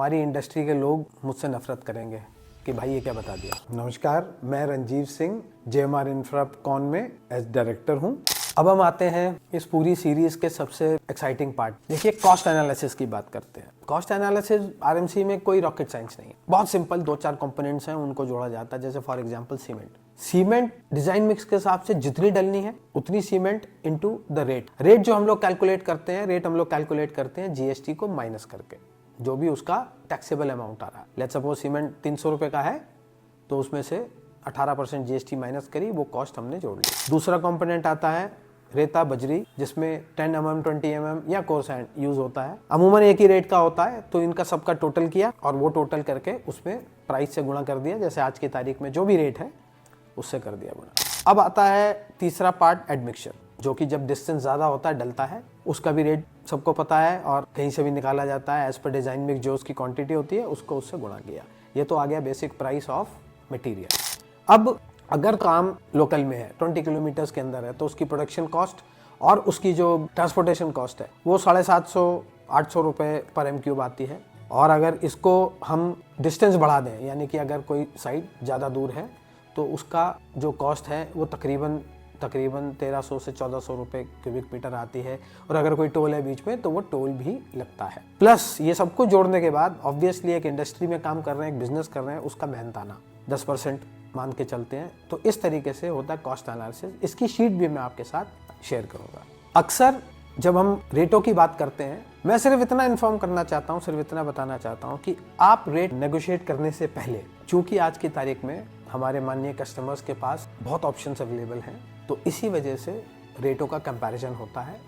हमारी इंडस्ट्री के लोग मुझसे नफरत करेंगे कि भाई ये क्या बता दिया। नमस्कार, मैं रंजीव सिंह जेएमआर इंफ्राकॉन में एज डायरेक्टर हूँ। अब हम आते हैं इस पूरी सीरीज के सबसे एक्साइटिंग पार्ट। देखिए, कॉस्ट एनालिसिस की बात करते हैं। कॉस्ट एनालिसिस आरएमसी में कोई रॉकेट साइंस नहीं है, बहुत सिंपल 2-4 कंपोनेंट्स हैं, उनको जोड़ा जाता है। जैसे for example cement design mix के हिसाब से जितनी डलनी है उतनी सीमेंट इनटू द रेट जो हम लोग कैलकुलेट करते हैं जीएसटी को माइनस करके, जो भी उसका टैक्सेबल अमाउंट आ रहा है। लेट्स सपोज सीमेंट 300 रुपए का है तो उसमें से 18% जीएसटी माइनस करी, वो कॉस्ट हमने जोड़ ली। दूसरा कंपोनेंट आता है रेता बजरी, जिसमें 10 mm 20 mm या कोर सैंड यूज होता है। अमूमन एक ही रेट का होता है, तो इनका सबका टोटल किया और वो टोटल करके उसमें प्राइस से गुणा कर दिया। जैसे आज की तारीख में जो भी रेट है उससे कर दिया गुणा। अब आता है तीसरा पार्ट, एडमिक्सचर, जो कि जब डिस्टेंस ज्यादा होता है डलता है, उसका भी रेट सबको पता है और कहीं से भी निकाला जाता है। एज पर डिजाइन मिक्स जो उसकी क्वांटिटी होती है उसको उससे गुणा किया। ये तो आ गया बेसिक प्राइस ऑफ मटेरियल। अब अगर काम लोकल में है, 20 किलोमीटर्स के अंदर है, तो उसकी प्रोडक्शन कॉस्ट और उसकी जो ट्रांसपोर्टेशन कॉस्ट है वो 750-800 रुपये पर एम³ आती है। और अगर इसको हम डिस्टेंस बढ़ा दें, यानी कि अगर कोई साइट ज़्यादा दूर है तो उसका जो कॉस्ट है वो तकरीबन 1300 से 1400 रुपये क्यूबिक मीटर आती है। और अगर कोई टोल है बीच में तो वो टोल भी लगता है। प्लस ये सब कुछ जोड़ने के बाद ऑब्वियसली एक इंडस्ट्री में काम कर रहे हैं, एक बिजनेस कर रहे हैं, उसका मेहनताना 10% मान के चलते हैं। तो इस तरीके से होता है कॉस्ट एनालिसिस। इसकी शीट भी मैं आपके साथ शेयर करूंगा। अक्सर जब हम रेटों की बात करते हैं, मैं सिर्फ इतना इन्फॉर्म करना चाहता हूं, सिर्फ इतना बताना चाहता हूं कि आप रेट नेगोशिएट करने से पहले, चूंकि आज की तारीख में हमारे माननीय कस्टमर्स के पास बहुत ऑप्शंस अवेलेबल हैं, तो इसी वजह से रेटों का कंपैरिजन होता है।